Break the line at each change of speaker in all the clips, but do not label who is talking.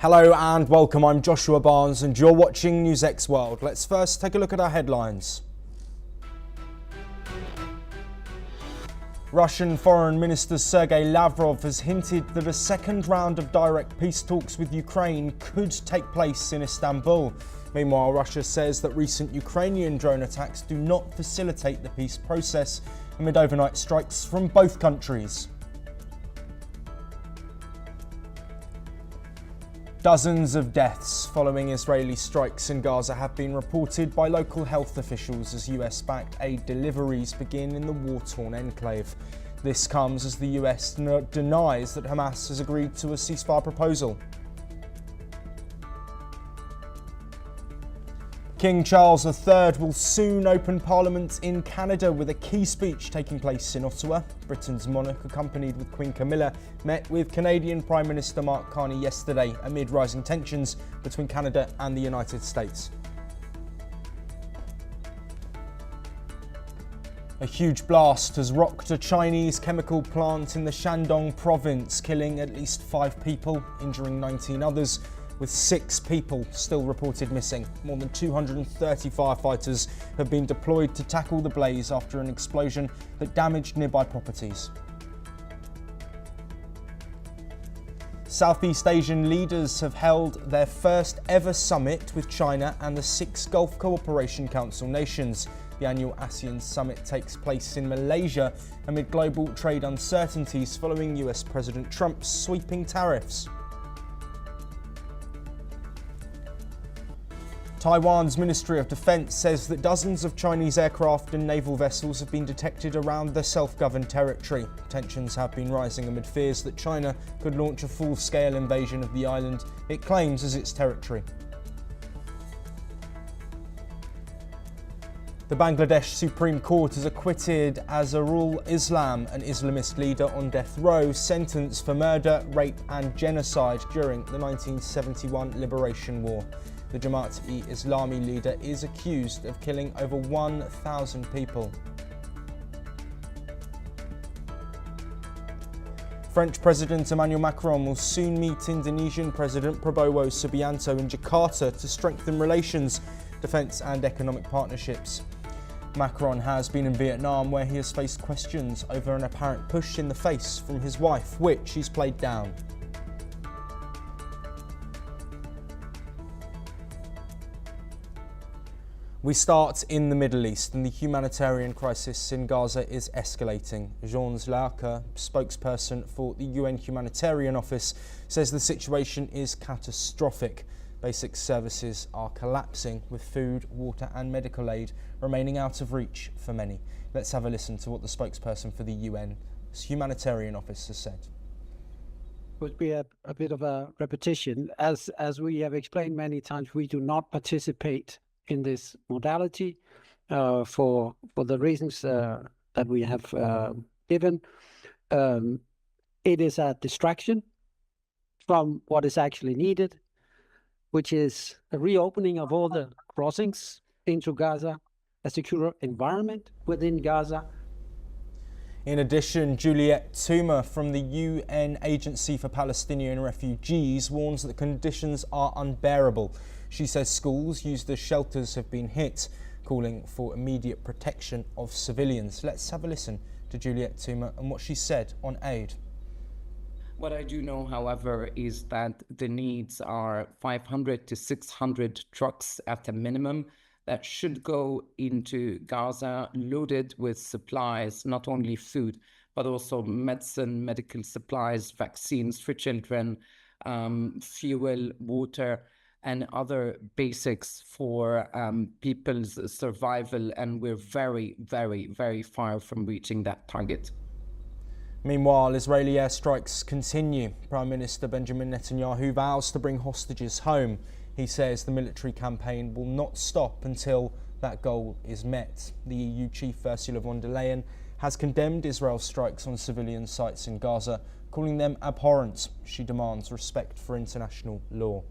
Hello and welcome, I'm Joshua Barnes and you're watching NewsX World. Let's first take a look at our headlines. Russian Foreign Minister Sergei Lavrov has hinted that a second round of direct peace talks with Ukraine could take place in Istanbul. Meanwhile, Russia says that recent Ukrainian drone attacks do not facilitate the peace process amid overnight strikes from both countries. Dozens of deaths following Israeli strikes in Gaza have been reported by local health officials as US-backed aid deliveries begin in the war-torn enclave. This comes as the US denies that Hamas has agreed to a ceasefire proposal. King Charles III will soon open Parliament in Canada with a key speech taking place in Ottawa. Britain's monarch, accompanied with Queen Camilla, met with Canadian Prime Minister Mark Carney yesterday amid rising tensions between Canada and the United States. A huge blast has rocked a Chinese chemical plant in the Shandong province, killing at least 5 people, injuring 19 others, with 6 people still reported missing. More than 230 firefighters have been deployed to tackle the blaze after an explosion that damaged nearby properties. Southeast Asian leaders have held their first ever summit with China and the 6 Gulf Cooperation Council nations. The annual ASEAN summit takes place in Malaysia amid global trade uncertainties following US President Trump's sweeping tariffs. Taiwan's Ministry of Defense says that dozens of Chinese aircraft and naval vessels have been detected around the self-governed territory. Tensions have been rising amid fears that China could launch a full-scale invasion of the island it claims as its territory. The Bangladesh Supreme Court has acquitted Azharul Islam, an Islamist leader on death row, sentenced for murder, rape and genocide during the 1971 Liberation War. The Jamaat-e-Islami leader is accused of killing over 1,000 people. French President Emmanuel Macron will soon meet Indonesian President Prabowo Subianto in Jakarta to strengthen relations, defence and economic partnerships. Macron has been in Vietnam, where he has faced questions over an apparent push in the face from his wife, which he's played down. We start in the Middle East, and the humanitarian crisis in Gaza is escalating. Jens Laerke, spokesperson for the UN Humanitarian Office, says the situation is catastrophic. Basic services are collapsing, with food, water and medical aid remaining out of reach for many. Let's have a listen to what the spokesperson for the UN's Humanitarian Office has said.
Would be a bit of a repetition. As we have explained many times, we do not participate in this modality for the reasons that we have given. It is a distraction from what is actually needed, which is a reopening of all the crossings into Gaza, a secure environment within Gaza.
In addition, Juliette Touma from the UN Agency for Palestinian Refugees warns that conditions are unbearable. She says schools used as shelters have been hit, calling for immediate protection of civilians. Let's have a listen to Juliette Touma and what she said on aid.
What I do know, however, is that the needs are 500 to 600 trucks at a minimum that should go into Gaza loaded with supplies, not only food, but also medicine, medical supplies, vaccines for children, fuel, water, and other basics for people's survival. And we're very, very, very far from reaching that target.
Meanwhile, Israeli airstrikes continue. Prime Minister Benjamin Netanyahu vows to bring hostages home. He says the military campaign will not stop until that goal is met. The EU chief Ursula von der Leyen has condemned Israel's strikes on civilian sites in Gaza, calling them abhorrent. She demands respect for international law.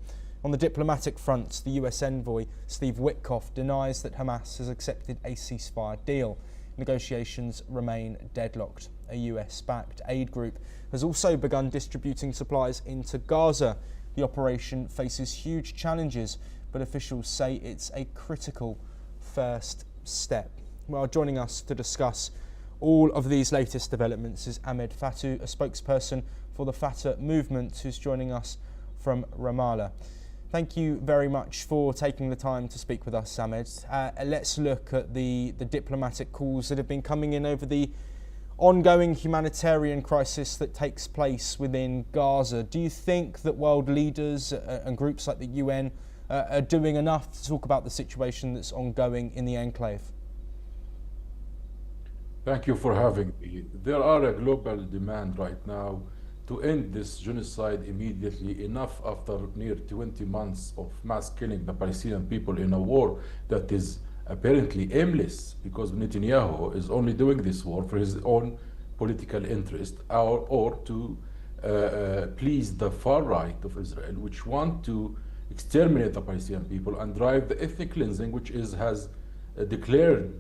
On the diplomatic front, the US envoy Steve Witkoff denies that Hamas has accepted a ceasefire deal. Negotiations remain deadlocked. A US-backed aid group has also begun distributing supplies into Gaza. The operation faces huge challenges, but officials say it's a critical first step. Well, joining us to discuss all of these latest developments is Ahmed Fatou, a spokesperson for the Fatah movement, who's joining us from Ramallah. Thank you very much for taking the time to speak with us, Ahmed. Let's look at the diplomatic calls that have been coming in over the ongoing humanitarian crisis that takes place within Gaza. Do you think that world leaders and groups like the UN are doing enough to talk about the situation that's ongoing in the enclave?
Thank you for having me. There are a global demand right now to end this genocide immediately. Enough after near 20 months of mass killing the Palestinian people in a war that is apparently aimless, because Netanyahu is only doing this war for his own political interest or to please the far right of Israel, which want to exterminate the Palestinian people and drive the ethnic cleansing, which has declared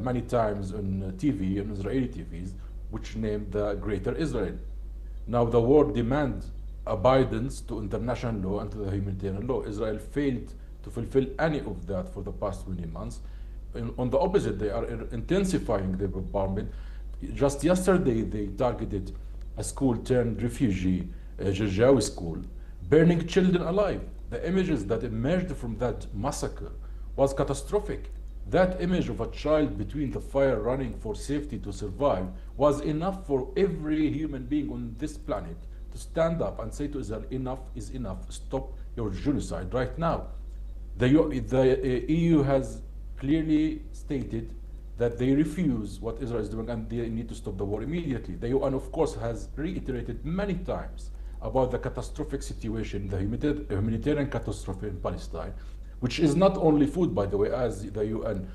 many times on TV, on Israeli TVs, which named the Greater Israel. Now the world demands abidance to international law and to the humanitarian law. Israel failed to fulfill any of that for the past 20 months. On the opposite, they are intensifying the bombardment. Just yesterday, they targeted a school turned refugee, a Jarjawi school, burning children alive. The images that emerged from that massacre was catastrophic. That image of a child between the fire running for safety to survive was enough for every human being on this planet to stand up and say to Israel, enough is enough, stop your genocide right now. The EU has clearly stated that they refuse what Israel is doing and they need to stop the war immediately. The UN, of course, has reiterated many times about the catastrophic situation, the humanitarian catastrophe in Palestine, which is not only food, by the way, as the UN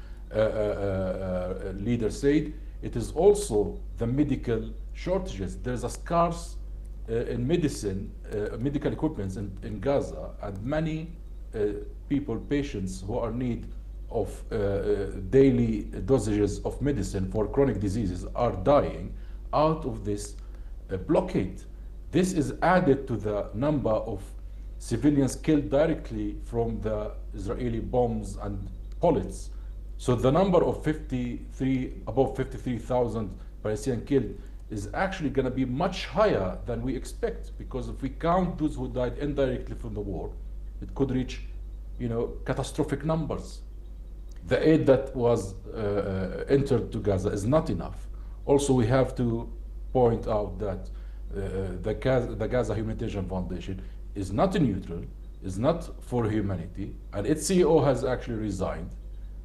leader said, it is also the medical shortages. There's a scarce in medicine, medical equipment in Gaza, and many people, patients who are in need of daily dosages of medicine for chronic diseases are dying out of this blockade. This is added to the number of civilians killed directly from the Israeli bombs and bullets. So the number of above 53,000 Palestinians killed is actually going to be much higher than we expect, because if we count those who died indirectly from the war, it could reach, catastrophic numbers. The aid that was entered to Gaza is not enough. Also, we have to point out that the Gaza Humanitarian Foundation is not neutral, is not for humanity, and its CEO has actually resigned,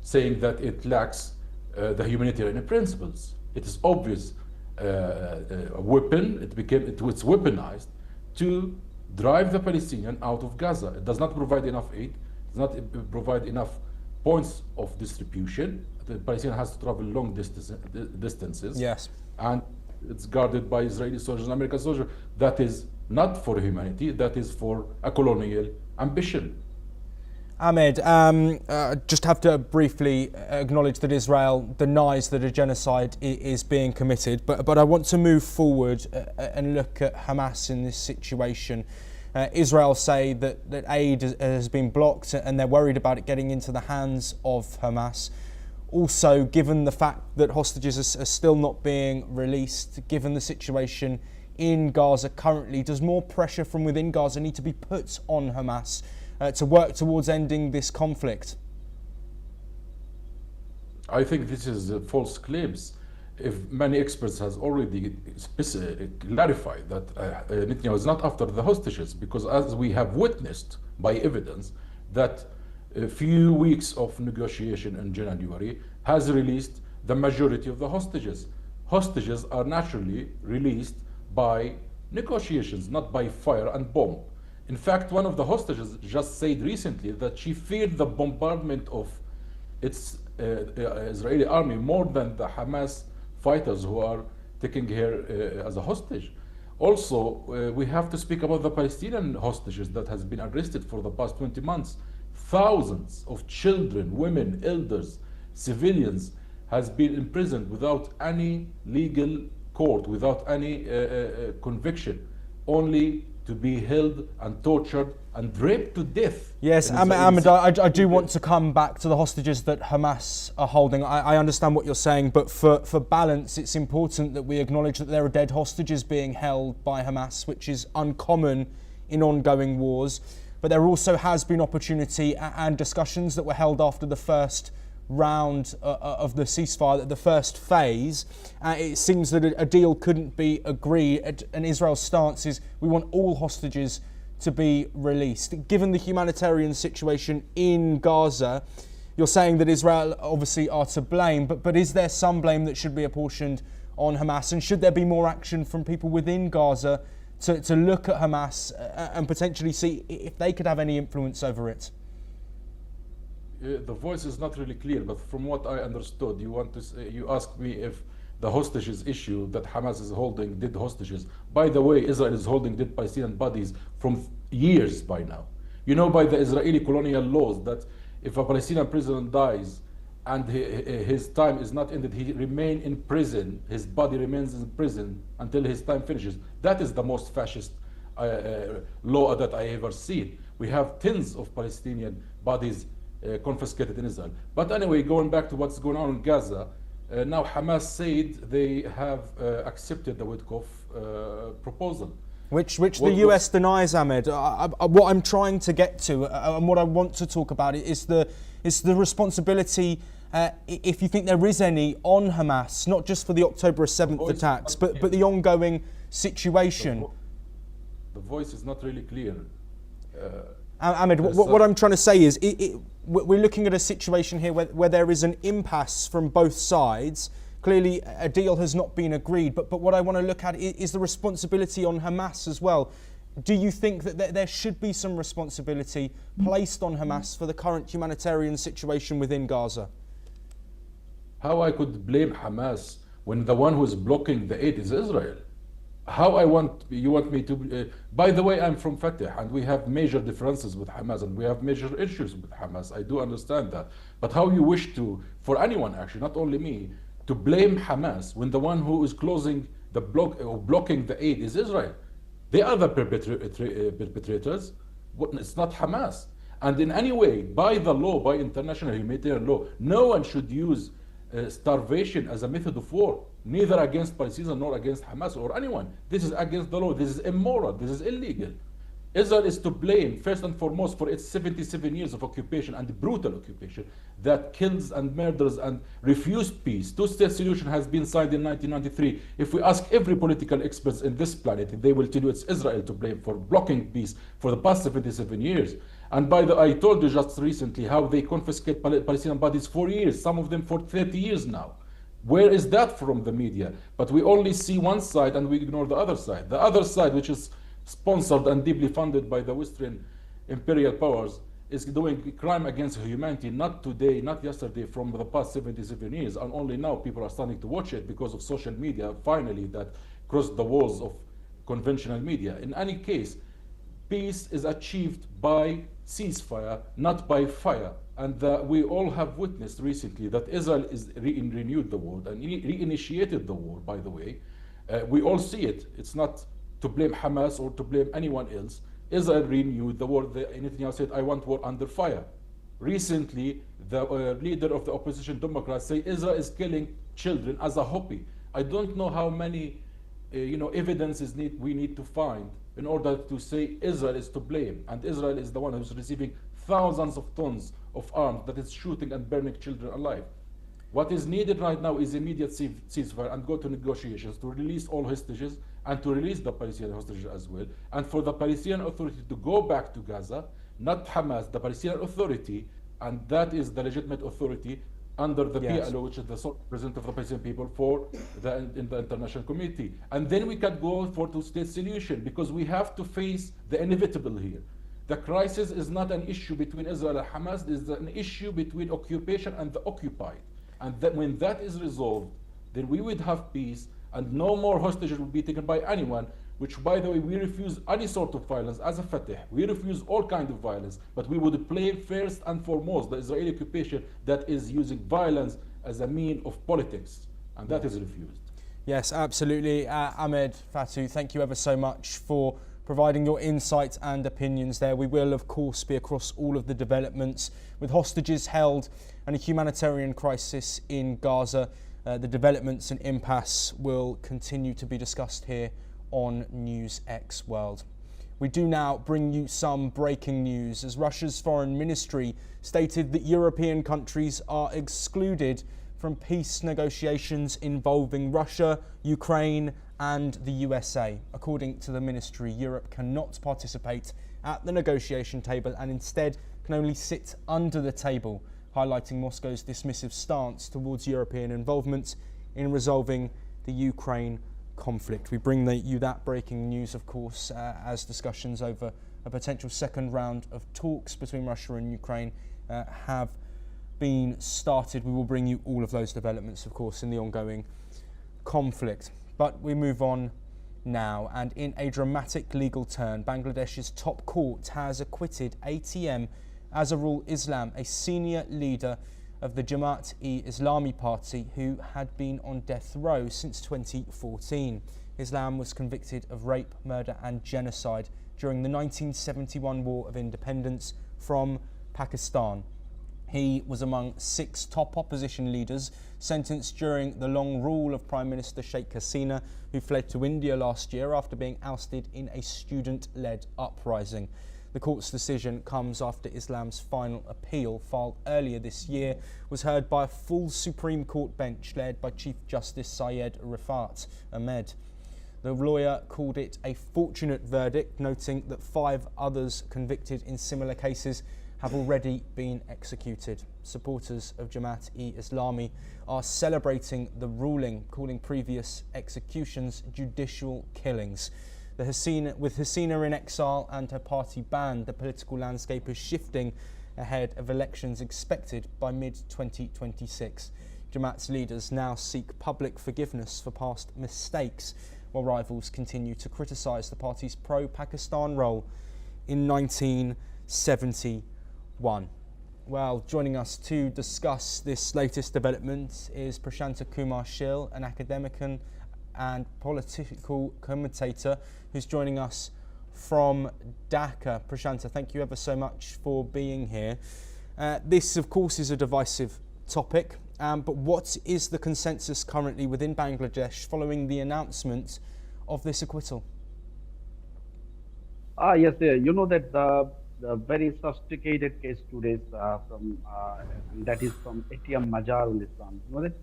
saying that it lacks the humanitarian principles. It is obvious a weapon. It was weaponized to drive the Palestinian out of Gaza. It does not provide enough aid. It does not provide enough points of distribution. The Palestinian has to travel long distances.
Yes.
And it's guarded by Israeli soldiers and American soldiers. That is not for humanity, that is for a colonial ambition.
Ahmed, just have to briefly acknowledge that Israel denies that a genocide is being committed, but I want to move forward and look at Hamas in this situation. Israel say that aid has been blocked and they're worried about it getting into the hands of Hamas. Also, given the fact that hostages are still not being released, given the situation in Gaza currently, does more pressure from within Gaza need to be put on Hamas to work towards ending this conflict?
I think this is false claims. If many experts has already clarified that Netanyahu is not after the hostages, because as we have witnessed by evidence, that a few weeks of negotiation in January has released the majority of the hostages. Hostages are naturally released by negotiations, not by fire and bomb. In fact, one of the hostages just said recently that she feared the bombardment of its Israeli army more than the Hamas fighters who are taking her as a hostage. Also, we have to speak about the Palestinian hostages that has been arrested for the past 20 months. Thousands of children, women, elders, civilians has been imprisoned without any legal court, without any conviction, only to be held and tortured and raped to death.
Yes,
in
Ahmed,
Israeli
I do want to come back to the hostages that Hamas are holding. I understand what you're saying, but for balance, it's important that we acknowledge that there are dead hostages being held by Hamas, which is uncommon in ongoing wars. But there also has been opportunity and discussions that were held after the first round of the ceasefire, the first phase. It seems that a deal couldn't be agreed, and Israel's stance is we want all hostages to be released. Given the humanitarian situation in Gaza, you're saying that Israel obviously are to blame, but is there some blame that should be apportioned on Hamas? And should there be more action from people within Gaza to look at Hamas and potentially see if they could have any influence over it?
The voice is not really clear, but from what I understood, you asked me if the hostages issue that Hamas is holding dead hostages. By the way, Israel is holding dead Palestinian bodies from years by now. You know, by the Israeli colonial laws, that if a Palestinian prisoner dies and his time is not ended, he remains in prison, his body remains in prison until his time finishes. That is the most fascist law that I ever seen. We have tens of Palestinian bodies confiscated in Israel. But anyway, going back to what's going on in Gaza, now Hamas said they have accepted the Witkoff proposal.
Which the US denies, Ahmed. What I'm trying to get to and what I want to talk about is the responsibility, if you think there is any, on Hamas, not just for the October 7th attacks, but the ongoing situation.
The voice is not really clear.
Ahmed, what I'm trying to say is we're looking at a situation here where there is an impasse from both sides. Clearly, a deal has not been agreed, but what I want to look at is the responsibility on Hamas as well. Do you think that there should be some responsibility placed on Hamas for the current humanitarian situation within Gaza?
How I could blame Hamas when the one who is blocking the aid is Israel? You want me to... by the way, I'm from Fatah, and we have major differences with Hamas, and we have major issues with Hamas. I do understand that. But how you wish to, for anyone actually, not only me, to blame Hamas when the one who is closing the block or blocking the aid is Israel? They are the perpetrators. It's not Hamas. And in any way, by the law, by international humanitarian law, no one should use starvation as a method of war, neither against Palestinians nor against Hamas or anyone. This is against the law. This is immoral. This is illegal. Israel is to blame first and foremost for its 77 years of occupation and brutal occupation that kills and murders and refused peace. Two-state solution has been signed in 1993. If we ask every political experts in this planet, they will tell you it's Israel to blame for blocking peace for the past 77 years. And I told you just recently how they confiscate Palestinian bodies for years, some of them for 30 years now. Where is that from the media? But we only see one side and we ignore the other side. The other side, which is sponsored and deeply funded by the Western imperial powers, is doing crime against humanity, not today, not yesterday, from the past 77 years. And only now people are starting to watch it because of social media, finally, that crossed the walls of conventional media. In any case, peace is achieved by ceasefire, not by fire. And we all have witnessed recently that Israel is renewed the war and reinitiated the war, by the way. We all see it. It's not to blame Hamas or to blame anyone else. Israel renewed the war. Netanyahu said, I want war under fire. Recently, the leader of the opposition Democrats say Israel is killing children as a hobby. I don't know how many evidences we need to find in order to say Israel is to blame. And Israel is the one who's receiving thousands of tons of arms that is shooting and burning children alive. What is needed right now is immediate ceasefire and go to negotiations to release all hostages and to release the Palestinian hostages as well. And for the Palestinian Authority to go back to Gaza, not Hamas, the Palestinian Authority, and that is the legitimate authority under the PLO, which is the sole representative of the Palestinian people in the international community. And then we can go for two-state solution, because we have to face the inevitable here. The crisis is not an issue between Israel and Hamas, it is an issue between occupation and the occupied. And that when that is resolved, then we would have peace and no more hostages will be taken by anyone, which, by the way, we refuse any sort of violence as a Fatah. We refuse all kinds of violence, but we would blame first and foremost the Israeli occupation that is using violence as a mean of politics, and that is refused.
Yes, absolutely. Ahmed Fatou, thank you ever so much for providing your insight and opinions there. We will, of course, be across all of the developments with hostages held and a humanitarian crisis in Gaza. The developments and impasse will continue to be discussed here on NewsX World. We do now bring you some breaking news as Russia's foreign ministry stated that European countries are excluded from peace negotiations involving Russia, Ukraine and the USA. According to the ministry, Europe cannot participate at the negotiation table and instead can only sit under the table, highlighting Moscow's dismissive stance towards European involvement in resolving the Ukraine conflict. We bring you that breaking news, of course, as discussions over a potential second round of talks between Russia and Ukraine have been started. We will bring you all of those developments, of course, in the ongoing conflict. But we move on now, and in a dramatic legal turn, Bangladesh's top court has acquitted ATM Azharul Islam, a senior leader of the Jamaat-e-Islami party who had been on death row since 2014. Islam was convicted of rape, murder and genocide during the 1971 War of Independence from Pakistan. He was among 6 top opposition leaders sentenced during the long rule of Prime Minister Sheikh Hasina, who fled to India last year after being ousted in a student-led uprising. The court's decision comes after Islam's final appeal, filed earlier this year, was heard by a full Supreme Court bench led by Chief Justice Syed Rifat Ahmed. The lawyer called it a fortunate verdict, noting that 5 others convicted in similar cases have already been executed. Supporters of Jamaat-e-Islami are celebrating the ruling, calling previous executions judicial killings. With Hasina in exile and her party banned, the political landscape is shifting ahead of elections expected by mid-2026. Jamaat's leaders now seek public forgiveness for past mistakes, while rivals continue to criticise the party's pro-Pakistan role in 1971. Well, joining us to discuss this latest development is Prashanta Kumar Shil, an academic and political commentator who's joining us from Dhaka. Prashanta, thank you ever so much for being here. This, of course, is a divisive topic, but what is the consensus currently within Bangladesh following the announcement of this acquittal?
Yes, you know that the very sophisticated case today and that is from ATM Mazharul Islam. You know that?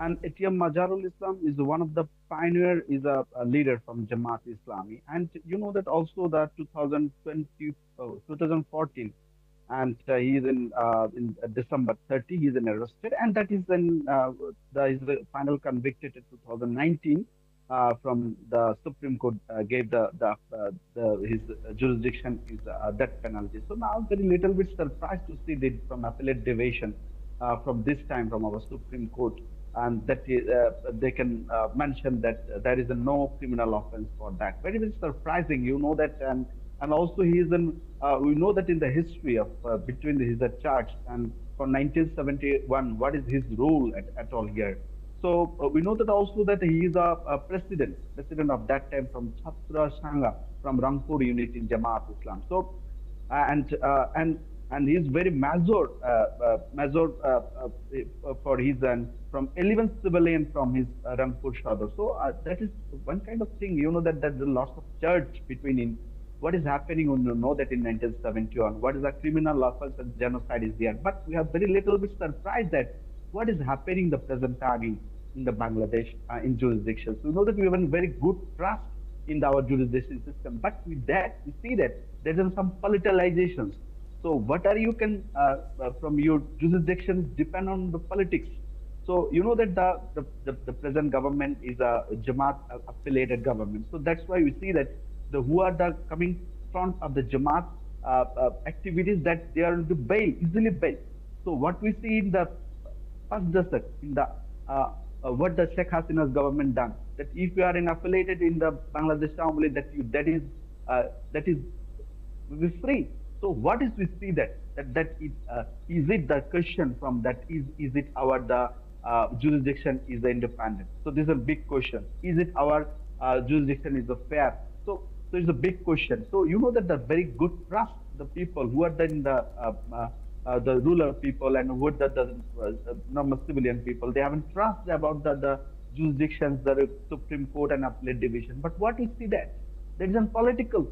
And ATM Mazharul Islam is one of the pioneer, is a leader from Jamaat Islami. And you know that also the 2014, and he is in December 30, he is arrested, and that is then is the final convicted in 2019 from the Supreme Court gave his jurisdiction is death penalty. So now very little bit surprised to see that from appellate division from this time from our Supreme Court, and that they can mention that there is no criminal offense for that. Very, very surprising, you know that, and also he is in, we know that in the history of between his charge and from 1971, what is his role at all here. So we know that also that he is a president of that time from Chhatra Sangha from Rangpur unit in Jamaat Islam. So and he is very major for his from 11 civilian from his Rangpur Shadar. So that is one kind of thing, you know, that there's a lot of church between in what is happening when you know that in 1971, what is a criminal offense and genocide is there. But we have very little bit surprised that what is happening in the present time in the Bangladesh in jurisdictions. We know that we have a very good trust in our jurisdiction system, but with that, we see that there is some politicalizations. So what are you can, from your jurisdiction depend on the politics. So you know that the present government is a Jamaat affiliated government. So that's why we see that who are the coming front of the Jamaat activities, that they are to bail, easily bail. So what we see in the first dastak, in the what the Sheikh Hasina's government done, that if you are affiliated in the Bangladesh Assembly, that is free. So what is we see that is it the question from that is it our jurisdiction is independent? So this is a big question. Is it our jurisdiction is fair? So So it's a big question. So you know that the very good trust, the people who are then the ruler people and who are the normal civilian people, they haven't trust about the jurisdictions, the Supreme Court and appellate division. But what we see that there is a political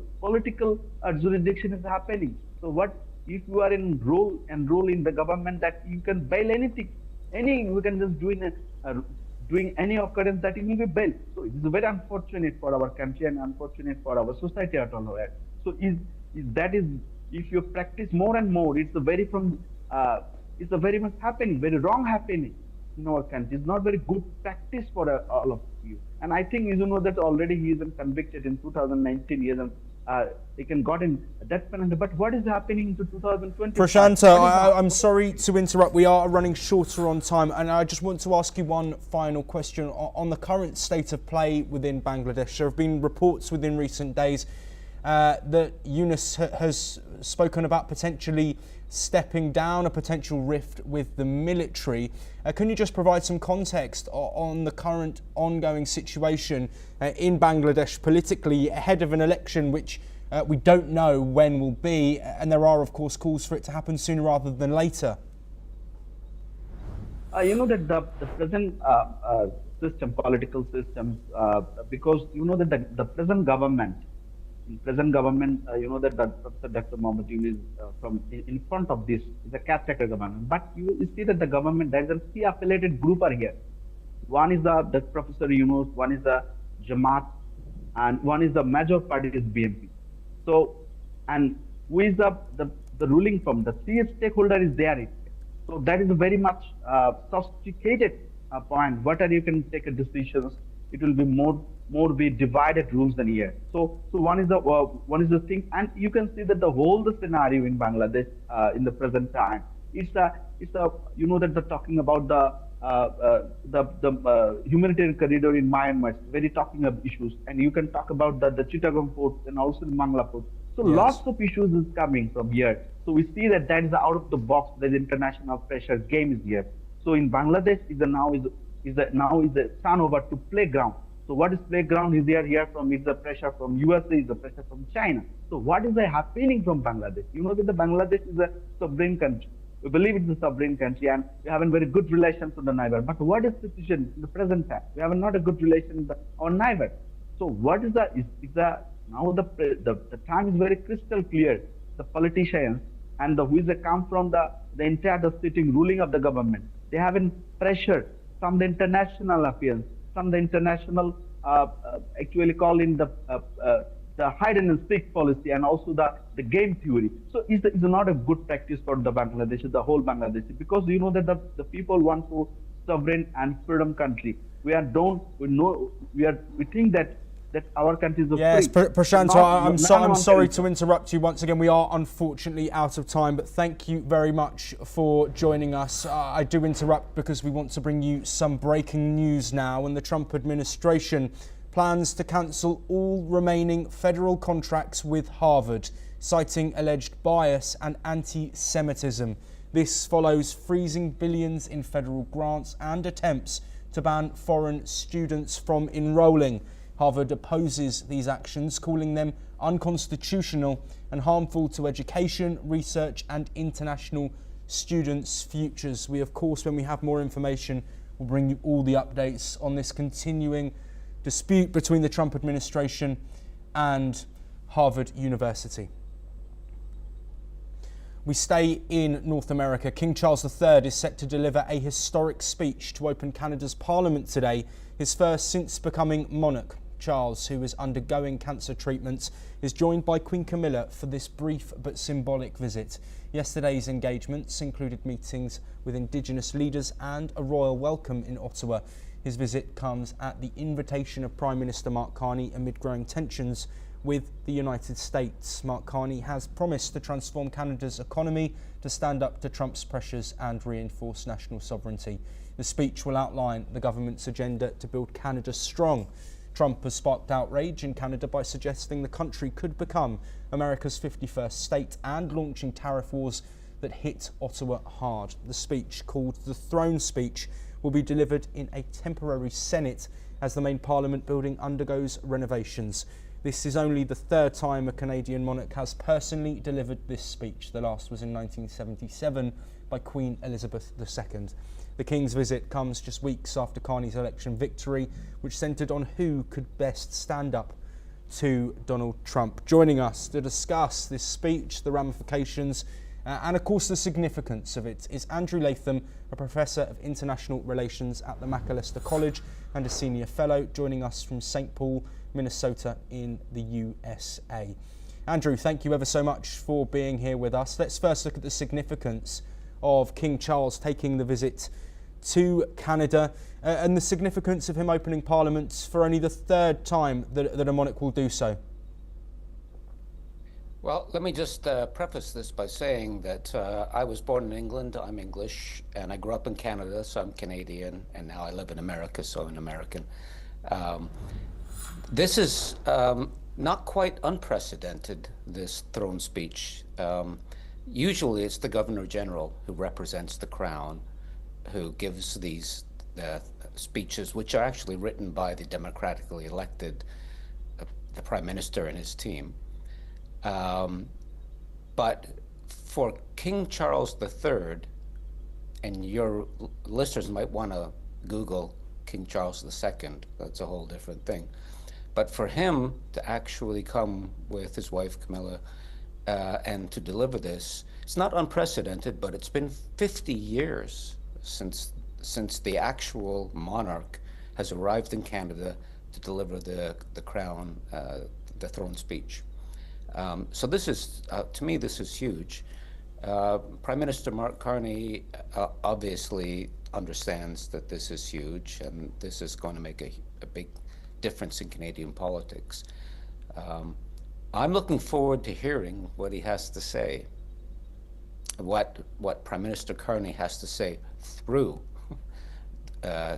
jurisdiction is happening. So what if you are enrolled in the government that you can bail anything, you can just doing any occurrence that it will be bailed. So it is very unfortunate for our country and unfortunate for our society at all. So if you practice more and more, it's a very much happening, very wrong happening in our country. It's not very good practice for all of you. And I think you know that already he is convicted in 2019 years and they can got in death penalty. But what is happening to 2020?
Prashanta, I'm sorry to interrupt. We are running shorter on time, and I just want to ask you one final question on the current state of play within Bangladesh. There have been reports within recent days that Yunus has spoken about potentially stepping down, a potential rift with the military. Can you just provide some context on the current ongoing situation in Bangladesh politically ahead of an election which we don't know when will be, and there are of course calls for it to happen sooner rather than later?
You know that the present political systems, because you know that the present government, you know that Professor Dr. Mohammed Yunus from in front of this is a caretaker government. But you see that the government, there is a three affiliated group are here. One is the Professor Yunus, one is the Jamaat, and one is the major party is BNP. So, and who is the ruling from? The three stakeholder is there. So that is a very much sophisticated point. What are you can take a decisions? It will be more be divided rules than here. So one is the thing, and you can see that the scenario in Bangladesh in the present time. It's a you know that they're talking about the humanitarian corridor in Myanmar. It's very talking of issues, and you can talk about the Chittagong port and also the Mangla port. So yes, lots of issues is coming from here. So we see that is out of the box. There's international pressure game is here. So in Bangladesh now is the turnover to playground. So what is playground is here from is the pressure from USA, is the pressure from China. So what is happening from Bangladesh? You know that the Bangladesh is a sovereign country. We believe it's a sovereign country and we have a very good relations with the neighbor. But what is the situation in the present time? We have not a good relation with our neighbor. So what is now the time is very crystal clear. The politicians and who come from the entire sitting ruling of the government, they have pressure from the international affairs, some the international actually call in the hide and seek policy and also the game theory. So it's not a good practice for the Bangladesh, the whole Bangladesh, because you know that the people want to sovereign and freedom country. We think that our country is
yes,
free.
Prashant, I'm sorry to interrupt you once again. We are unfortunately out of time, but thank you very much for joining us. I do interrupt because we want to bring you some breaking news now, and the Trump administration plans to cancel all remaining federal contracts with Harvard, citing alleged bias and anti-Semitism. This follows freezing billions in federal grants and attempts to ban foreign students from enrolling. Harvard opposes these actions, calling them unconstitutional and harmful to education, research and international students' futures. We, of course, when we have more information, will bring you all the updates on this continuing dispute between the Trump administration and Harvard University. We stay in North America. King Charles III is set to deliver a historic speech to open Canada's Parliament today, his first since becoming monarch. Charles, who is undergoing cancer treatments, is joined by Queen Camilla for this brief but symbolic visit. Yesterday's engagements included meetings with Indigenous leaders and a royal welcome in Ottawa. His visit comes at the invitation of Prime Minister Mark Carney amid growing tensions with the United States. Mark Carney has promised to transform Canada's economy, to stand up to Trump's pressures and reinforce national sovereignty. The speech will outline the government's agenda to build Canada strong. Trump has sparked outrage in Canada by suggesting the country could become America's 51st state and launching tariff wars that hit Ottawa hard. The speech, called the Throne Speech, will be delivered in a temporary Senate as the main Parliament building undergoes renovations. This is only the third time a Canadian monarch has personally delivered this speech. The last was in 1977 by Queen Elizabeth II. The King's visit comes just weeks after Carney's election victory, which centred on who could best stand up to Donald Trump. Joining us to discuss this speech, the ramifications, and of course the significance of it is Andrew Latham, a Professor of International Relations at the Macalester College and a Senior Fellow, joining us from St. Paul, Minnesota in the USA. Andrew, thank you ever so much for being here with us. Let's first look at the significance of King Charles taking the visit to Canada and the significance of him opening Parliament for only the third time that a monarch will do so.
Well, let me just preface this by saying that I was born in England, I'm English, and I grew up in Canada, so I'm Canadian, and now I live in America, so I'm an American. This is not quite unprecedented, this throne speech. Usually it's the Governor General who represents the Crown, who gives these speeches, which are actually written by the democratically elected the Prime Minister and his team. But for King Charles III, and your listeners might want to Google King Charles II, that's a whole different thing. But for him to actually come with his wife Camilla and to deliver this, it's not unprecedented, but it's been 50 years since the actual monarch has arrived in Canada to deliver the crown, the throne speech. So this is, to me, this is huge. Prime Minister Mark Carney obviously understands that this is huge, and this is going to make a big difference in Canadian politics. I'm looking forward to hearing what he has to say, what Prime Minister Carney has to say through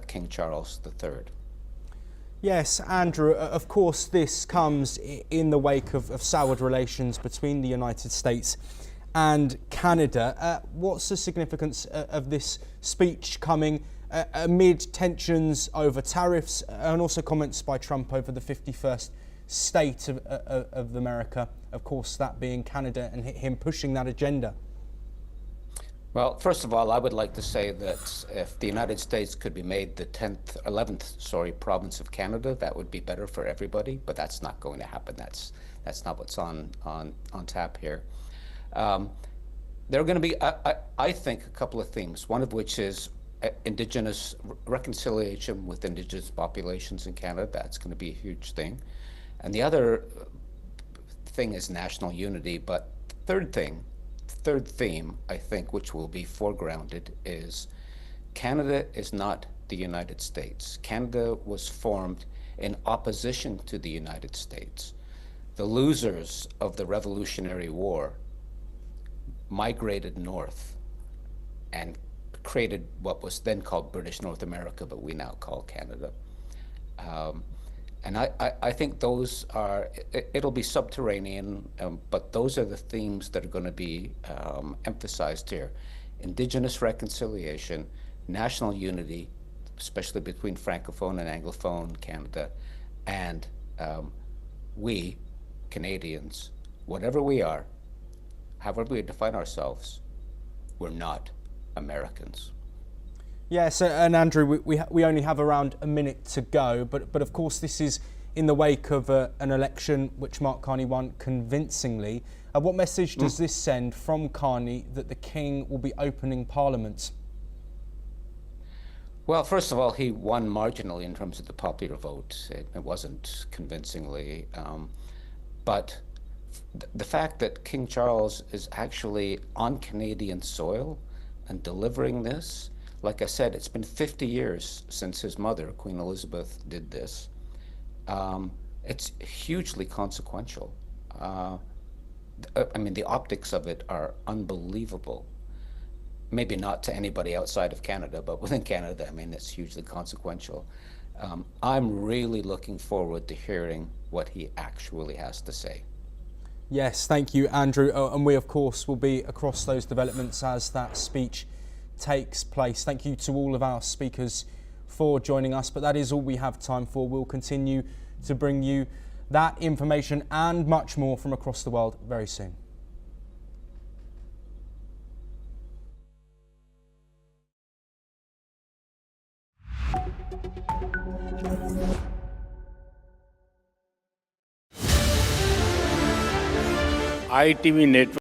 King Charles III.
Yes, Andrew, of course this comes in the wake of soured relations between the United States and Canada. What's the significance of this speech coming amid tensions over tariffs and also comments by Trump over the 51st state of America, of course that being Canada, and him pushing that agenda?
Well, first of all, I would like to say that if the United States could be made the 11th province of Canada, that would be better for everybody, but that's not going to happen. That's not what's on tap here. There are going to be, I think, a couple of themes, one of which is Indigenous reconciliation with Indigenous populations in Canada. That's going to be a huge thing. And the other thing is national unity, but the third theme, I think, which will be foregrounded, is Canada is not the United States. Canada was formed in opposition to the United States. The losers of the Revolutionary War migrated north and created what was then called British North America, but we now call Canada. And I think those are, it'll be subterranean, but those are the themes that are going to be emphasized here. Indigenous reconciliation, national unity, especially between Francophone and Anglophone Canada, and we, Canadians, whatever we are, however we define ourselves, we're not Americans.
Yes, and Andrew, we only have around a minute to go, but of course this is in the wake of an election which Mark Carney won convincingly. What message does this send from Carney that the King will be opening Parliament?
Well, first of all, he won marginally in terms of the popular vote. It wasn't convincingly, but the fact that King Charles is actually on Canadian soil and delivering this, like I said, it's been 50 years since his mother, Queen Elizabeth, did this. It's hugely consequential. I mean, the optics of it are unbelievable. Maybe not to anybody outside of Canada, but within Canada, I mean, it's hugely consequential. I'm really looking forward to hearing what he actually has to say.
Yes, thank you, Andrew. And we, of course, will be across those developments as that speech takes place. Thank you to all of our speakers for joining us, but that is all we have time for. We'll continue to bring you That information and much more from across the world very soon.
ITV network